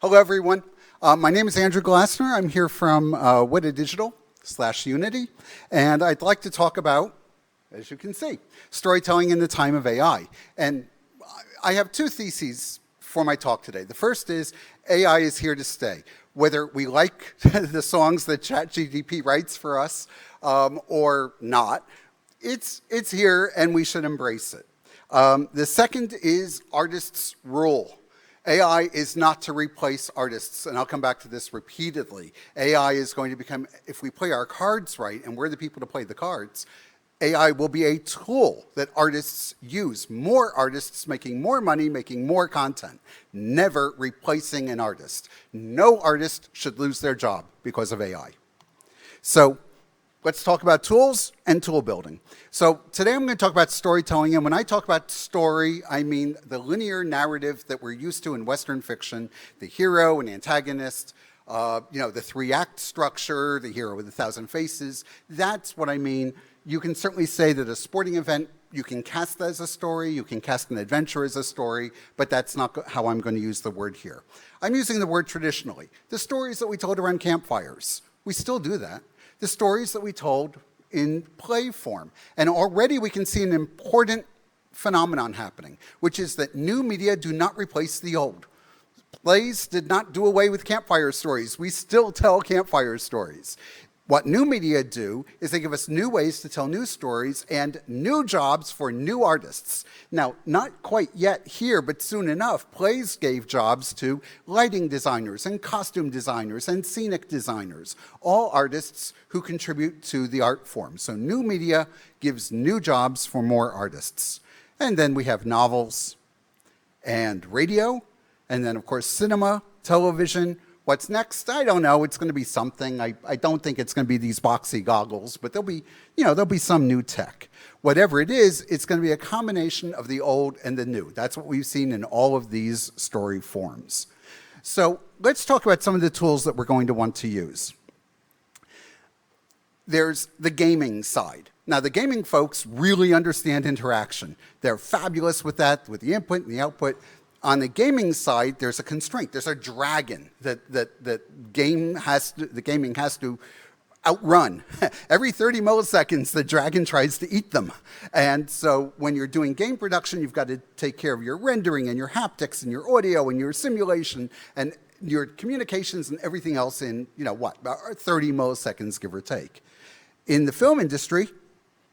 Hello, everyone. My name is Andrew Glassner. I'm here from Weta Digital/Unity, and I'd like to talk about, as you can see, storytelling in the time of AI. And I have two theses for my talk today. The first is AI is here to stay. Whether we like the songs that ChatGPT writes for us or not, it's here and we should embrace it. The second is artists rule. AI is not to replace artists, and I'll come back to this repeatedly. AI is going to become, if we play our cards right, and we're the people to play the cards, AI will be a tool that artists use. More artists making more money, making more content, never replacing an artist. No artist should lose their job because of AI. So let's talk about tools and tool building. So today I'm going to talk about storytelling, and when I talk about story, I mean the linear narrative that we're used to in Western fiction, the hero and antagonist, the three-act structure, the hero with 1,000 faces. That's what I mean. You can certainly say that a sporting event, you can cast that as a story, you can cast an adventure as a story, but that's not how I'm going to use the word here. I'm using the word traditionally. The stories that we told around campfires, we still do that. The stories that we told in play form. And already we can see an important phenomenon happening, which is that new media do not replace the old. Plays did not do away with campfire stories. We still tell campfire stories. What new media do is they give us new ways to tell new stories and new jobs for new artists. Now, not quite yet here, but soon enough, plays gave jobs to lighting designers and costume designers and scenic designers, all artists who contribute to the art form. So new media gives new jobs for more artists. And then we have novels and radio, and then, of course, cinema, television. What's next? I don't know. It's going to be something. I don't think it's going to be these boxy goggles, but there'll be some new tech. Whatever it is, it's going to be a combination of the old and the new. That's what we've seen in all of these story forms. So let's talk about some of the tools that we're going to want to use. There's the gaming side. Now, the gaming folks really understand interaction. They're fabulous with that, with the input and the output. On the gaming side, there's a constraint. There's a dragon that the gaming has to outrun. Every 30 milliseconds, the dragon tries to eat them. And so when you're doing game production, you've got to take care of your rendering and your haptics and your audio and your simulation and your communications and everything else in, about 30 milliseconds, give or take. In the film industry,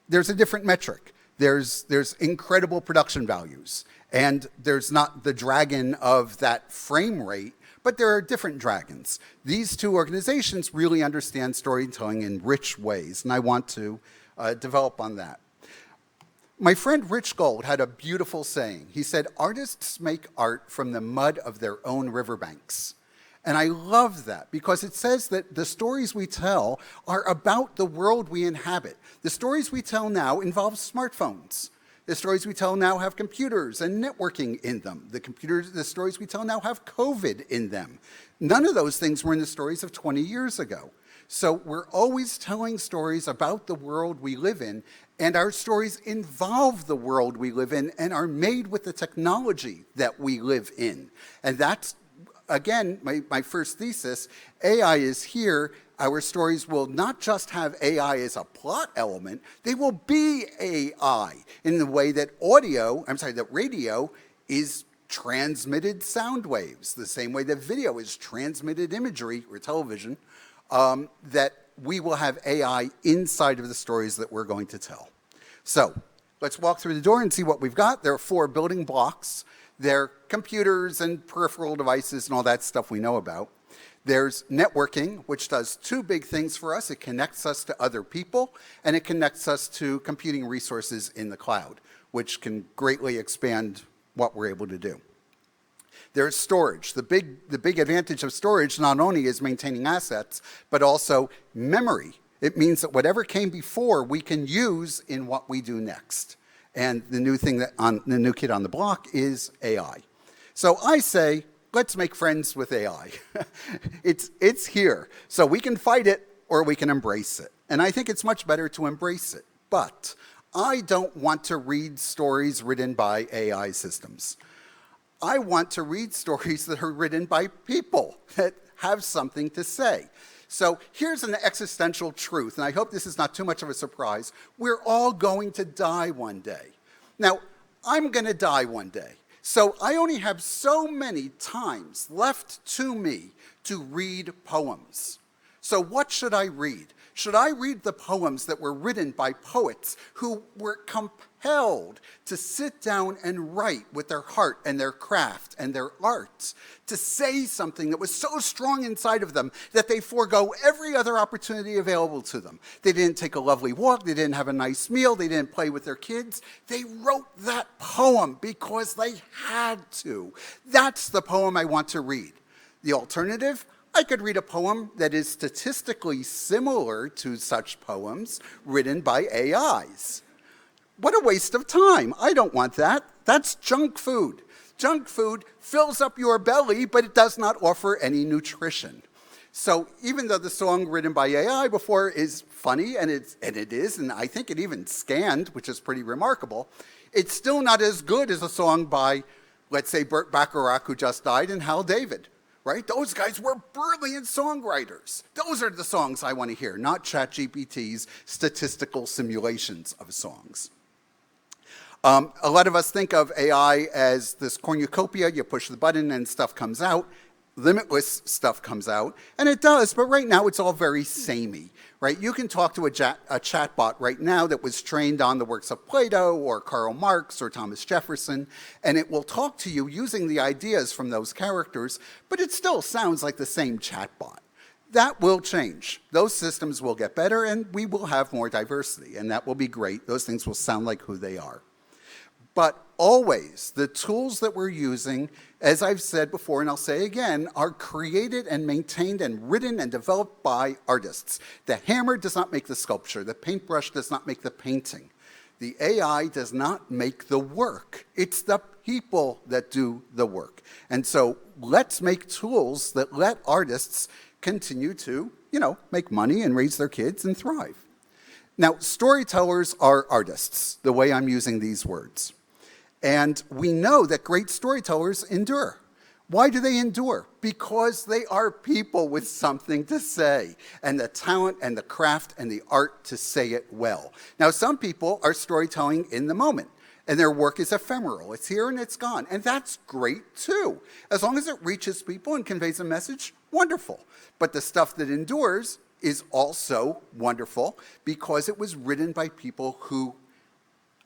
there's a different metric. There's incredible production values. And there's not the dragon of that frame rate, but there are different dragons. These two organizations really understand storytelling in rich ways, and I want to develop on that. My friend Rich Gold had a beautiful saying. He said, "Artists make art from the mud of their own riverbanks." And I love that because it says that the stories we tell are about the world we inhabit. The stories we tell now involve smartphones. The stories we tell now have computers and networking in them. The stories we tell now have COVID in them. None of those things were in the stories of 20 years ago. So we're always telling stories about the world we live in, and our stories involve the world we live in and are made with the technology that we live in. And that's, again, my first thesis. AI is here. Our stories will not just have AI as a plot element, they will be AI in the way that radio is transmitted sound waves, the same way that video is transmitted imagery or television, that we will have AI inside of the stories that we're going to tell. So let's walk through the door and see what we've got. There are 4 building blocks. They're computers and peripheral devices and all that stuff we know about. There's networking, which does 2 big things for us. It connects us to other people, and it connects us to computing resources in the cloud, which can greatly expand what we're able to do. There's storage. The big advantage of storage not only is maintaining assets, but also memory. It means that whatever came before, we can use in what we do next. And the new thing the new kid on the block is AI. So I say, let's make friends with AI. It's here. So we can fight it or we can embrace it. And I think it's much better to embrace it. But I don't want to read stories written by AI systems. I want to read stories that are written by people that have something to say. So here's an existential truth, and I hope this is not too much of a surprise. We're all going to die one day. Now, I'm going to die one day, so I only have so many times left to me to read poems. So what should I read? Should I read the poems that were written by poets who were compelled to sit down and write with their heart and their craft and their art, to say something that was so strong inside of them that they forego every other opportunity available to them? They didn't take a lovely walk, they didn't have a nice meal, they didn't play with their kids. They wrote that poem because they had to. That's the poem I want to read. The alternative, I could read a poem that is statistically similar to such poems written by AIs. What a waste of time. I don't want that. That's junk food. Junk food fills up your belly, but it does not offer any nutrition. So even though the song written by AI before is funny, and it is, and I think it even scanned, which is pretty remarkable, it's still not as good as a song by, let's say, Burt Bacharach, who just died, and Hal David. Right? Those guys were brilliant songwriters. Those are the songs I want to hear, not ChatGPT's statistical simulations of songs. A lot of us think of AI as this cornucopia. You push the button and stuff comes out. Limitless stuff comes out. And it does, but right now it's all very samey. Right? You can talk to a chatbot right now that was trained on the works of Plato or Karl Marx or Thomas Jefferson, and it will talk to you using the ideas from those characters, but it still sounds like the same chatbot. That will change. Those systems will get better, and we will have more diversity, and that will be great. Those things will sound like who they are. But always, the tools that we're using, as I've said before and I'll say again, are created and maintained and written and developed by artists. The hammer does not make the sculpture. The paintbrush does not make the painting. The AI does not make the work. It's the people that do the work. And so let's make tools that let artists continue to, make money and raise their kids and thrive. Now, storytellers are artists, the way I'm using these words. And we know that great storytellers endure. Why do they endure? Because they are people with something to say, and the talent and the craft and the art to say it well. Now, some people are storytelling in the moment, and their work is ephemeral. It's here and it's gone, and that's great too. As long as it reaches people and conveys a message, wonderful. But the stuff that endures is also wonderful because it was written by people who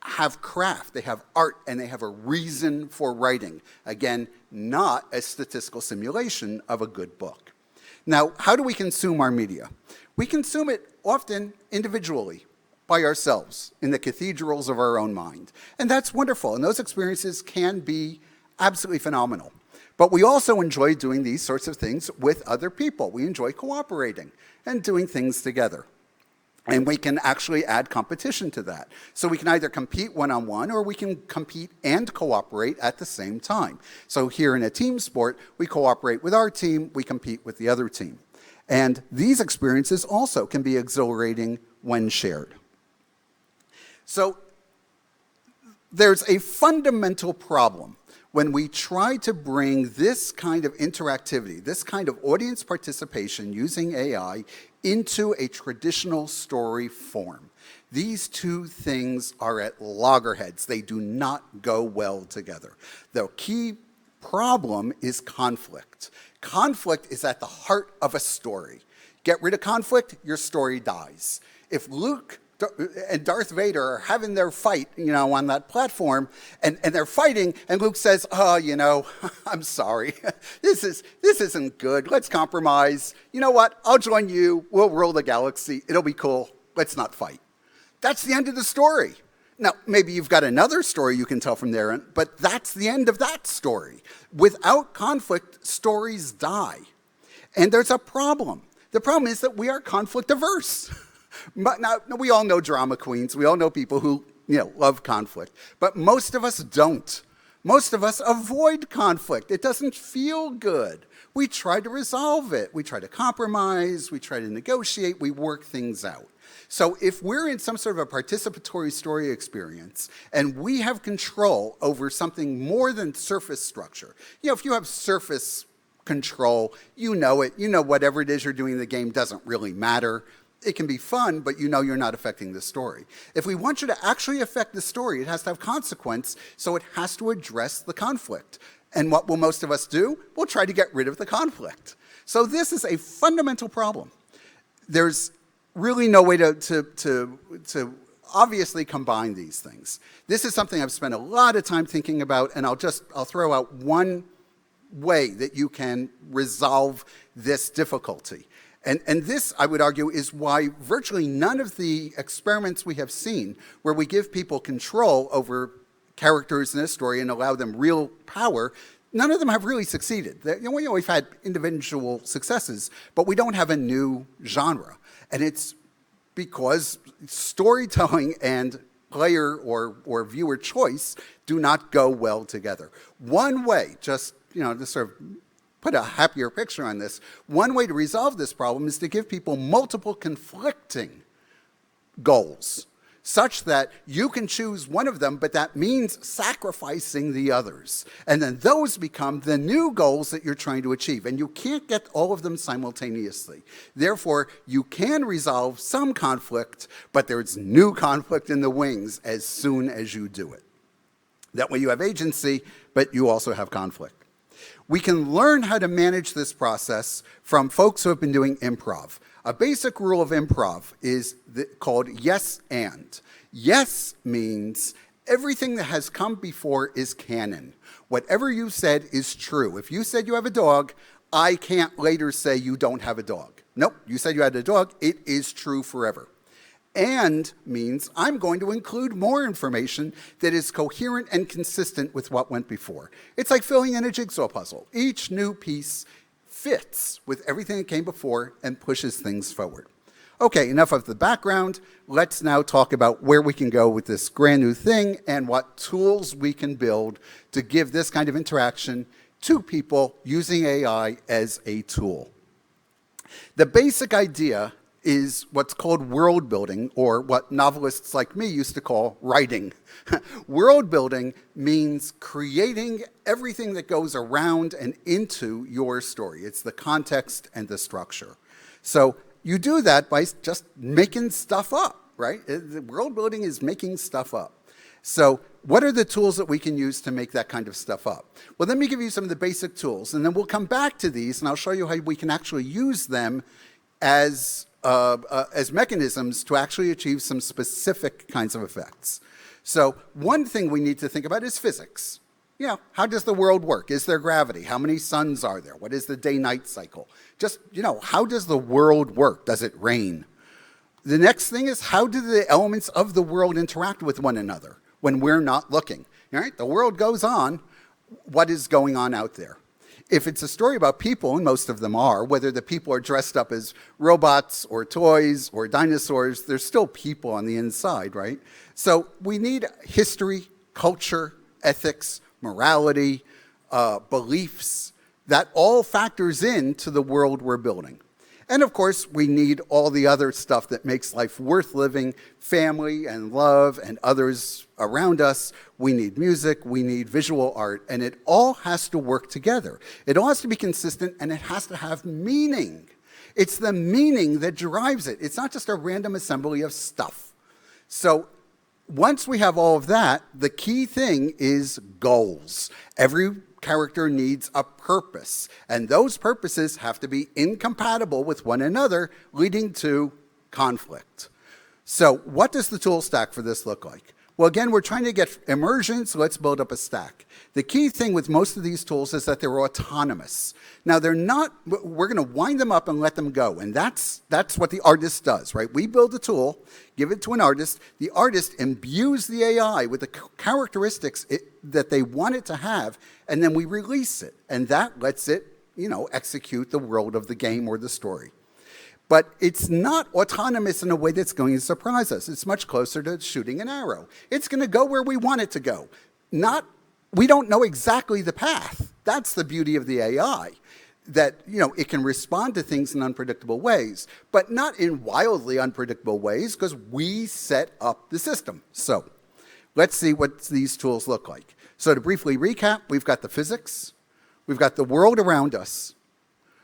have craft, they have art, and they have a reason for writing. Again, not a statistical simulation of a good book. Now, how do we consume our media? We consume it often individually, by ourselves, in the cathedrals of our own mind. And that's wonderful, and those experiences can be absolutely phenomenal. But we also enjoy doing these sorts of things with other people. We enjoy cooperating and doing things together. And we can actually add competition to that. So we can either compete one-on-one or we can compete and cooperate at the same time. So here in a team sport, we cooperate with our team, we compete with the other team. And these experiences also can be exhilarating when shared. So there's a fundamental problem when we try to bring this kind of interactivity, this kind of audience participation using AI into a traditional story form. These two things are at loggerheads. They do not go well together. The key problem is conflict. Conflict is at the heart of a story. Get rid of conflict, your story dies. If Luke and Darth Vader are having their fight, on that platform, and they're fighting, and Luke says, I'm sorry. This isn't good. Let's compromise. You know what? I'll join you. We'll rule the galaxy. It'll be cool. Let's not fight. That's the end of the story. Now, maybe you've got another story you can tell from there, but that's the end of that story. Without conflict, stories die. And there's a problem. The problem is that we are conflict averse. But now, we all know drama queens. We all know people who, love conflict. But most of us don't. Most of us avoid conflict. It doesn't feel good. We try to resolve it. We try to compromise. We try to negotiate. We work things out. So if we're in some sort of a participatory story experience and we have control over something more than surface structure, if you have surface control, you know it. You know whatever it is you're doing in the game doesn't really matter. It can be fun, but you know you're not affecting the story. If we want you to actually affect the story, it has to have consequence, so it has to address the conflict. And what will most of us do? We'll try to get rid of the conflict. So this is a fundamental problem. There's really no way to obviously combine these things. This is something I've spent a lot of time thinking about, and I'll throw out one way that you can resolve this difficulty. And this, I would argue, is why virtually none of the experiments we have seen where we give people control over characters in a story and allow them real power, none of them have really succeeded. We've had individual successes, but we don't have a new genre. And it's because storytelling and player or viewer choice do not go well together. One way, just to sort of put a happier picture on this, one way to resolve this problem is to give people multiple conflicting goals, such that you can choose one of them, but that means sacrificing the others. And then those become the new goals that you're trying to achieve. And you can't get all of them simultaneously. Therefore, you can resolve some conflict, but there's new conflict in the wings as soon as you do it. That way you have agency, but you also have conflict. We can learn how to manage this process from folks who have been doing improv. A basic rule of improv is called yes and. Yes means everything that has come before is canon. Whatever you said is true. If you said you have a dog, I can't later say you don't have a dog. Nope, you said you had a dog, it is true forever. And means I'm going to include more information that is coherent and consistent with what went before. It's like filling in a jigsaw puzzle. Each new piece fits with everything that came before and pushes things forward. Okay, enough of the background. Let's now talk about where we can go with this brand new thing and what tools we can build to give this kind of interaction to people using AI as a tool. The basic idea is what's called world building, or what novelists like me used to call writing. World building means creating everything that goes around and into your story. It's the context and the structure. So you do that by just making stuff up, right? World building is making stuff up. So what are the tools that we can use to make that kind of stuff up? Well, let me give you some of the basic tools, and then we'll come back to these, and I'll show you how we can actually use them as mechanisms to actually achieve some specific kinds of effects. So one thing we need to think about is physics. How does the world work? Is there gravity? How many suns are there? What is the day-night cycle? Just, how does the world work? Does it rain? The next thing is, how do the elements of the world interact with one another when we're not looking? All right, the world goes on. What is going on out there? If it's a story about people, and most of them are, whether the people are dressed up as robots or toys or dinosaurs, there's still people on the inside, right? So we need history, culture, ethics, morality, beliefs. That all factors into the world we're building. And of course, we need all the other stuff that makes life worth living, family and love and others around us. We need music, we need visual art, and it all has to work together. It all has to be consistent, and it has to have meaning. It's the meaning that drives it. It's not just a random assembly of stuff. So once we have all of that, the key thing is goals. Every character needs a purpose, and those purposes have to be incompatible with one another, leading to conflict. So what does the tool stack for this look like? Well, again, we're trying to get immersion, so let's build up a stack. The key thing with most of these tools is that they're autonomous. Now, they're not, we're going to wind them up and let them go, and that's what the artist does, right? We build a tool, give it to an artist, the artist imbues the AI with the characteristics that they want it to have, and then we release it, and that lets it, execute the world of the game or the story. But it's not autonomous in a way that's going to surprise us. It's much closer to shooting an arrow. It's going to go where we want it to go, not we don't know exactly the path. That's the beauty of the AI, that it can respond to things in unpredictable ways, but not in wildly unpredictable ways because we set up the system. So let's see what these tools look like. So to briefly recap, we've got the physics, we've got the world around us,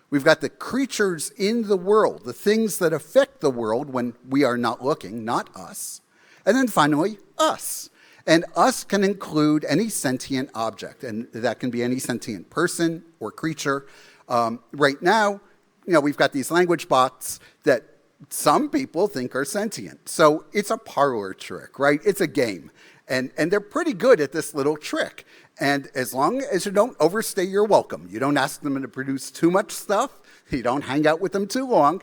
we've got the creatures in the world, the things that affect the world when we are not looking, not us, and then finally, us. And us can include any sentient object, and that can be any sentient person or creature. Right now, we've got these language bots that some people think are sentient. So it's a parlor trick, right? It's a game. And they're pretty good at this little trick. And as long as you don't overstay your welcome, you don't ask them to produce too much stuff, you don't hang out with them too long,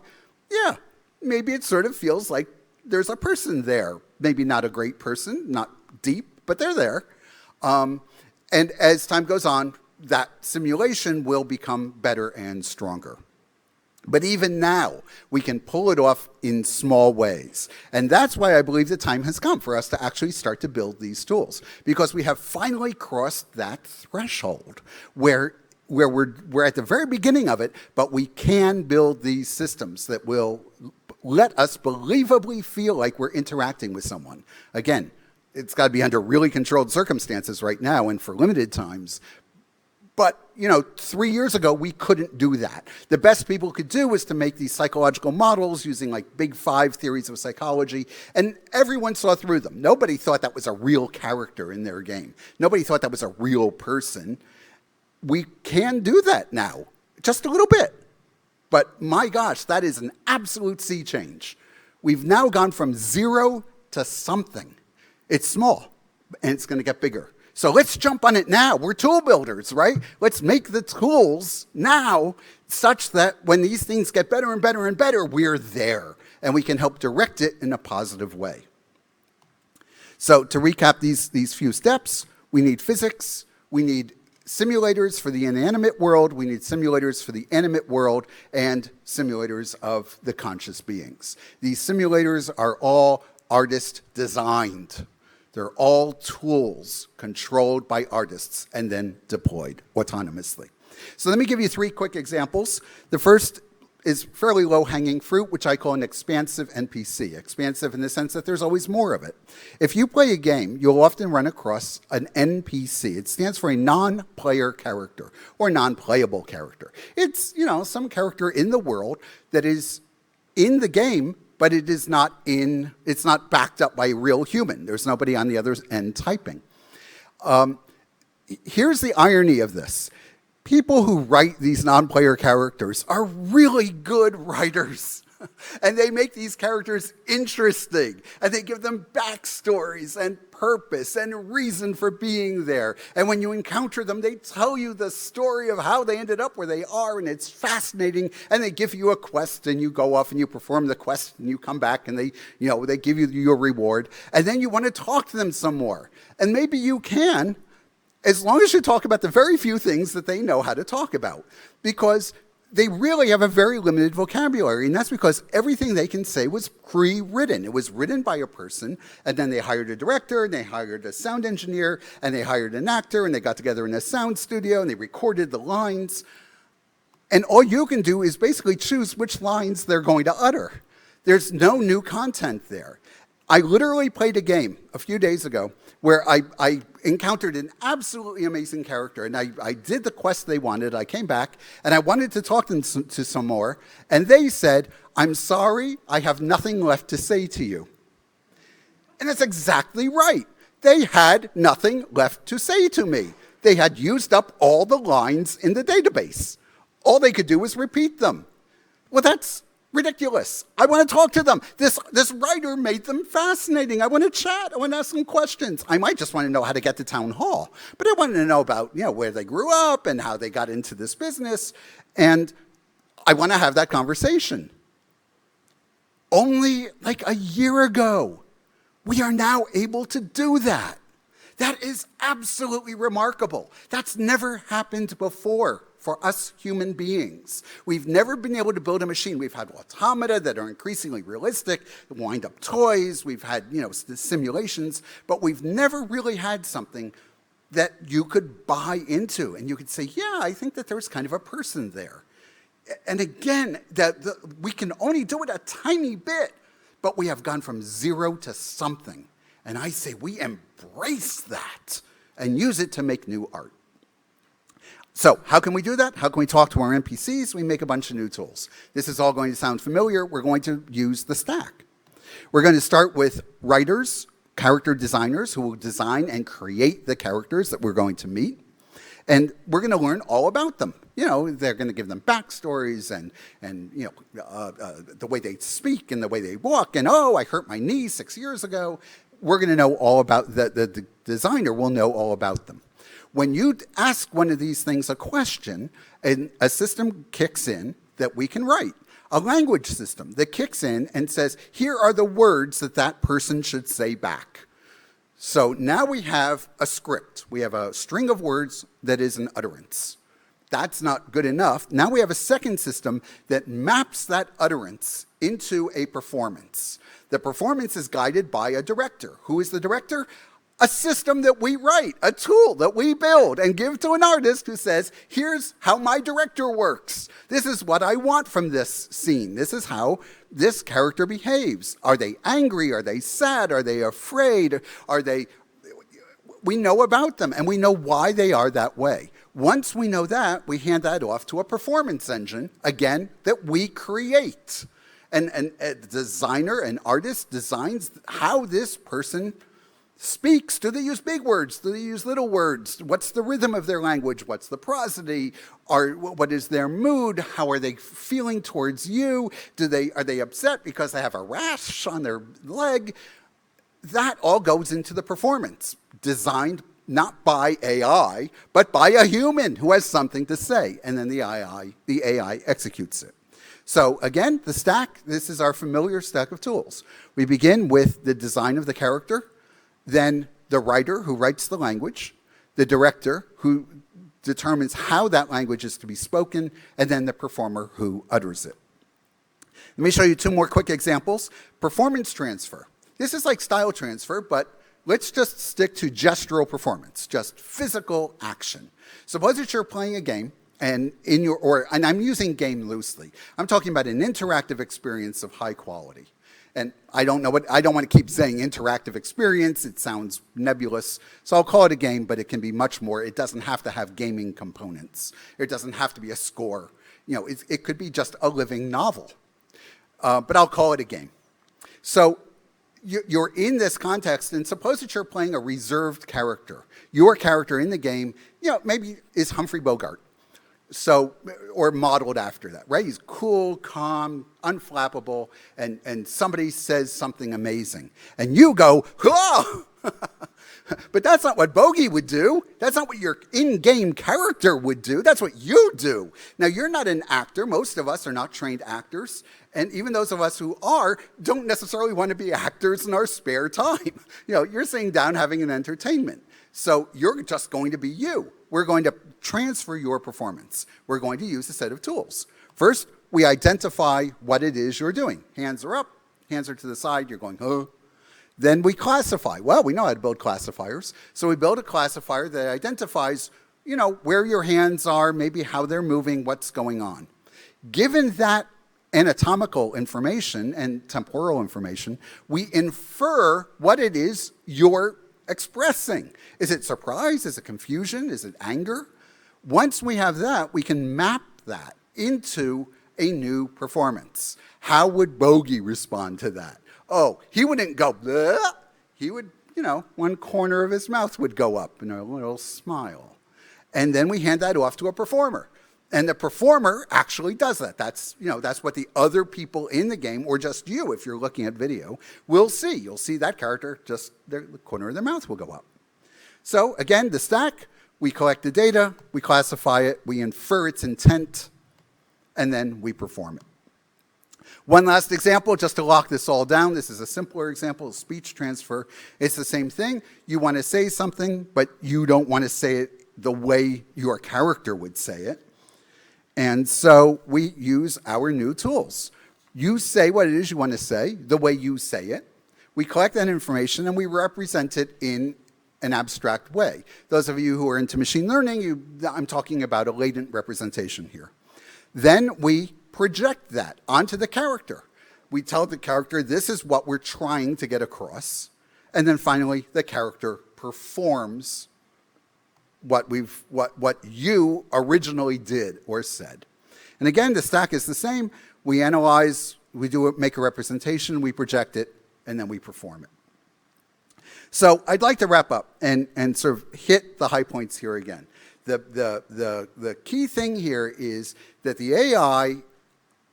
yeah, maybe it sort of feels like there's a person there. Maybe not a great person, not deep, but they're there. And as time goes on, that simulation will become better and stronger. But even now, we can pull it off in small ways. And that's why I believe the time has come for us to actually start to build these tools, because we have finally crossed that threshold where we're at the very beginning of it, but we can build these systems that will let us believably feel like we're interacting with someone. Again, it's got to be under really controlled circumstances right now and for limited times. But, 3 years ago, we couldn't do that. The best people could do was to make these psychological models using like big 5 theories of psychology, and everyone saw through them. Nobody thought that was a real character in their game. Nobody thought that was a real person. We can do that now, just a little bit. But my gosh, that is an absolute sea change. We've now gone from 0 to something. It's small, and it's going to get bigger. So let's jump on it now. We're tool builders, right? Let's make the tools now such that when these things get better and better and better, we're there, and we can help direct it in a positive way. So to recap these few steps, we need physics, we need simulators for the inanimate world, we need simulators for the animate world, and simulators of the conscious beings. These simulators are all artist designed. They're all tools controlled by artists and then deployed autonomously. So let me give you 3 quick examples. The first is fairly low-hanging fruit, which I call an expansive NPC. Expansive in the sense that there's always more of it. If you play a game, you'll often run across an NPC. It stands for a non-player character or non-playable character. It's, some character in the world that is in the game, but it's not backed up by a real human. There's nobody on the other end typing. Here's the irony of this. People who write these non-player characters are really good writers. And they make these characters interesting. And they give them backstories and purpose and reason for being there. And when you encounter them, they tell you the story of how they ended up where they are. And it's fascinating. And they give you a quest, and you go off and you perform the quest, and you come back, and they give you your reward. And then you want to talk to them some more. And maybe you can, as long as you talk about the very few things that they know how to talk about. Because they really have a very limited vocabulary, and that's because everything they can say was pre-written. It was written by a person, and then they hired a director, and they hired a sound engineer, and they hired an actor, and they got together in a sound studio, and they recorded the lines. And all you can do is basically choose which lines they're going to utter. There's no new content there. I literally played a game a few days ago where I encountered an absolutely amazing character, and I did the quest they wanted. I came back, and I wanted to talk to some more, and they said, "I'm sorry, I have nothing left to say to you." And that's exactly right. They had nothing left to say to me. They had used up all the lines in the database. All they could do was repeat them. Well, that's ridiculous. I want to talk to them. This writer made them fascinating. I want to chat. I want to ask them questions. I might just want to know how to get to town hall, but I wanted to know about, where they grew up and how they got into this business, and I want to have that conversation. Only like a year ago, we are now able to do that. That is absolutely remarkable. That's never happened before for us human beings. We've never been able to build a machine. We've had automata that are increasingly realistic, wind-up toys, we've had, simulations, but we've never really had something that you could buy into, and you could say, yeah, I think that there's kind of a person there. And again, we can only do it a tiny bit, but we have gone from 0 to something. And I say we embrace that and use it to make new art. So how can we do that? How can we talk to our NPCs? We make a bunch of new tools. This is all going to sound familiar. We're going to use the stack. We're going to start with writers, character designers who will design and create the characters that we're going to meet. And we're going to learn all about them. They're going to give them backstories and the way they speak and the way they walk. And, I hurt my knee 6 years ago. We're going to know all about the designer will know all about them. When you ask one of these things a question, a system kicks in that we can write. A language system that kicks in and says, here are the words that person should say back. So now we have a script. We have a string of words that is an utterance. That's not good enough. Now we have a second system that maps that utterance into a performance. The performance is guided by a director. Who is the director? A system that we write, a tool that we build and give to an artist who says, here's how my director works. This is what I want from this scene. This is how this character behaves. Are they angry? Are they sad? Are they afraid? We know about them and we know why they are that way. Once we know that, we hand that off to a performance engine, again, that we create. And a designer, an artist designs how this person speaks. Do they use big words? Do they use little words? What's the rhythm of their language? What's the prosody? What is their mood? How are they feeling towards you? Are they upset because they have a rash on their leg? That all goes into the performance, designed not by AI, but by a human who has something to say, and then the AI executes it. So again, the stack, this is our familiar stack of tools. We begin with the design of the character, then the writer who writes the language, the director who determines how that language is to be spoken, and then the performer who utters it. Let me show you 2 more quick examples. Performance transfer. This is like style transfer, but let's just stick to gestural performance, just physical action. Suppose that you're playing a game, and I'm using game loosely. I'm talking about an interactive experience of high quality. And I don't want to keep saying interactive experience. It sounds nebulous. So I'll call it a game, but it can be much more. It doesn't have to have gaming components. It doesn't have to be a score. It could be just a living novel. But I'll call it a game. So you're in this context, and suppose that you're playing a reserved character. Your character in the game, maybe is Humphrey Bogart. So, or modeled after that, right? He's cool, calm, unflappable, and somebody says something amazing. And you go, oh! But that's not what Bogey would do. That's not what your in-game character would do. That's what you do. Now, you're not an actor. Most of us are not trained actors. And even those of us who are don't necessarily want to be actors in our spare time. You're sitting down having an entertainment. So you're just going to be you. We're going to transfer your performance. We're going to use a set of tools. First, we identify what it is you're doing. Hands are up, hands are to the side, you're going, oh. Then we classify. Well, we know how to build classifiers. So we build a classifier that identifies, where your hands are, maybe how they're moving, what's going on. Given that anatomical information and temporal information, we infer what it is you're expressing. Is it surprise? Is it confusion? Is it anger? Once we have that, we can map that into a new performance. How would Bogey respond to that? Oh, he wouldn't go, bleh. He would, one corner of his mouth would go up and a little smile. And then we hand that off to a performer. And the performer actually does that. That's what the other people in the game, or just you, if you're looking at video, will see. You'll see that character, just the corner of their mouth will go up. So again, the stack, we collect the data, we classify it, we infer its intent, and then we perform it. One last example, just to lock this all down. This is a simpler example of speech transfer. It's the same thing. You want to say something, but you don't want to say it the way your character would say it. And so we use our new tools. You say what it is you want to say, the way you say it. We collect that information and we represent it in an abstract way. Those of you who are into machine learning, I'm talking about a latent representation here. Then we project that onto the character. We tell the character, this is what we're trying to get across. And then finally, the character performs what you originally did or said. And again, the stack is the same. We analyze, make a representation, we project it, and then we perform it. So I'd like to wrap up and sort of hit the high points here again. The key thing here is that the AI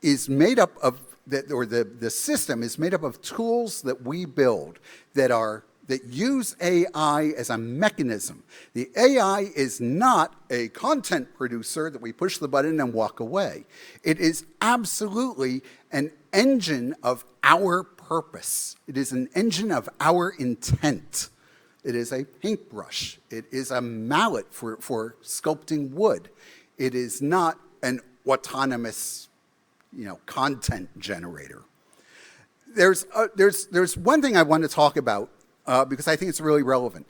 is made up of, the system is made up of tools that we build that use AI as a mechanism. The AI is not a content producer that we push the button and walk away. It is absolutely an engine of our purpose. It is an engine of our intent. It is a paintbrush. It is a mallet for sculpting wood. It is not an autonomous, content generator. There's one thing I want to talk about because I think it's really relevant.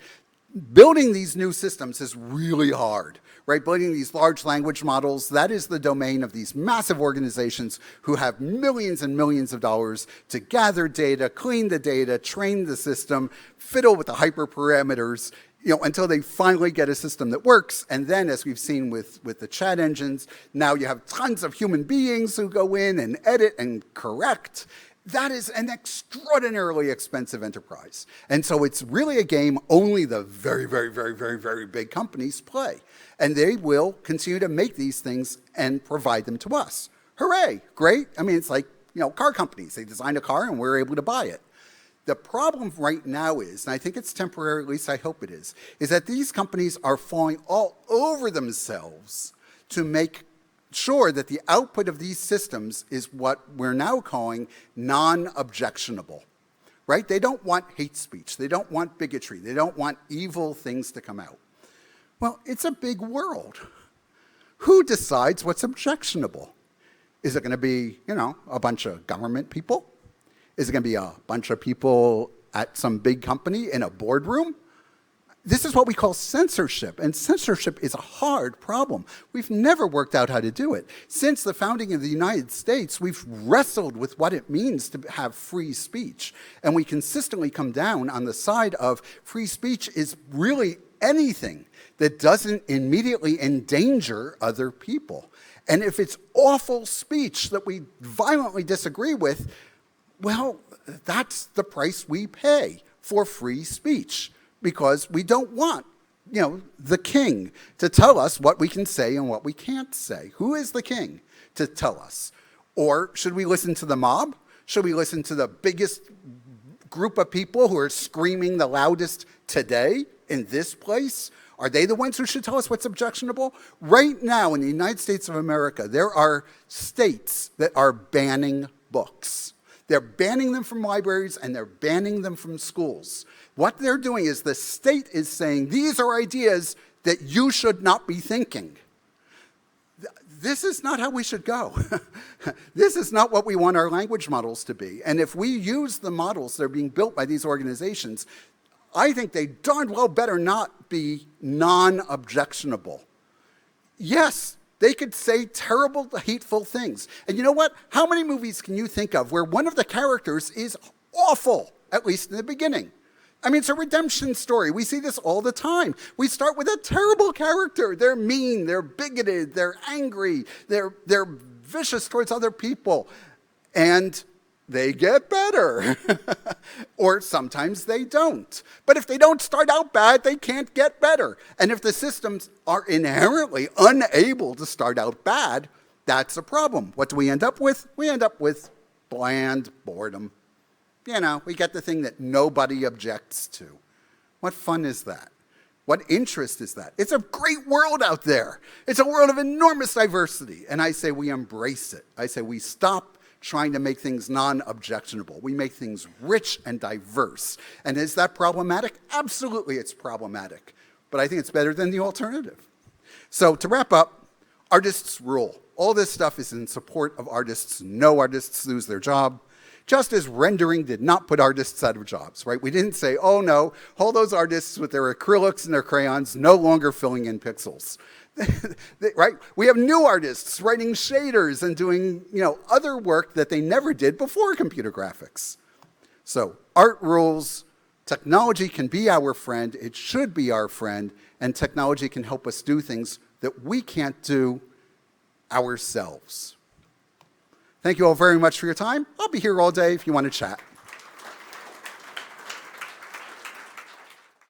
Building these new systems is really hard, right? Building these large language models, that is the domain of these massive organizations who have millions and millions of dollars to gather data, clean the data, train the system, fiddle with the hyperparameters, until they finally get a system that works. And then, as we've seen with the chat engines, now you have tons of human beings who go in and edit and correct. That is an extraordinarily expensive enterprise. And so it's really a game only the very, very, very, very, very big companies play. And they will continue to make these things and provide them to us. Hooray, great. I mean, it's like, car companies. They design a car and we're able to buy it. The problem right now is, and I think it's temporary, at least I hope it is that these companies are falling all over themselves to make sure that the output of these systems is what we're now calling non-objectionable, right? They don't want hate speech. They don't want bigotry. They don't want evil things to come out. Well, it's a big world. Who decides what's objectionable? Is it going to be, a bunch of government people? Is it going to be a bunch of people at some big company in a boardroom? This is what we call censorship, and censorship is a hard problem. We've never worked out how to do it. Since the founding of the United States, we've wrestled with what it means to have free speech, and we consistently come down on the side of free speech is really anything that doesn't immediately endanger other people. And if it's awful speech that we violently disagree with, well, that's the price we pay for free speech. Because we don't want, the king to tell us what we can say and what we can't say. Who is the king to tell us? Or should we listen to the mob? Should we listen to the biggest group of people who are screaming the loudest today in this place? Are they the ones who should tell us what's objectionable? Right now in the United States of America, there are states that are banning books. They're banning them from libraries and they're banning them from schools. What they're doing is the state is saying, these are ideas that you should not be thinking. This is not how we should go. This is not what we want our language models to be. And if we use the models that are being built by these organizations, I think they darn well better not be non-objectionable. Yes, they could say terrible, hateful things. And you know what? How many movies can you think of where one of the characters is awful, at least in the beginning? I mean, it's a redemption story. We see this all the time. We start with a terrible character. They're mean, they're bigoted, they're angry, they're vicious towards other people. And they get better. Or sometimes they don't. But if they don't start out bad, they can't get better. And if the systems are inherently unable to start out bad, that's a problem. What do we end up with? We end up with bland boredom. We get the thing that nobody objects to. What fun is that? What interest is that? It's a great world out there. It's a world of enormous diversity. And I say we embrace it. I say we stop trying to make things non-objectionable. We make things rich and diverse. And is that problematic? Absolutely it's problematic. But I think it's better than the alternative. So to wrap up, artists rule. All this stuff is in support of artists. No artists lose their job. Just as rendering did not put artists out of jobs, right? We didn't say, oh no, all those artists with their acrylics and their crayons no longer filling in pixels. Right? We have new artists writing shaders and doing, other work that they never did before computer graphics. So art rules, technology can be our friend, it should be our friend, and technology can help us do things that we can't do ourselves. Thank you all very much for your time. I'll be here all day if you want to chat.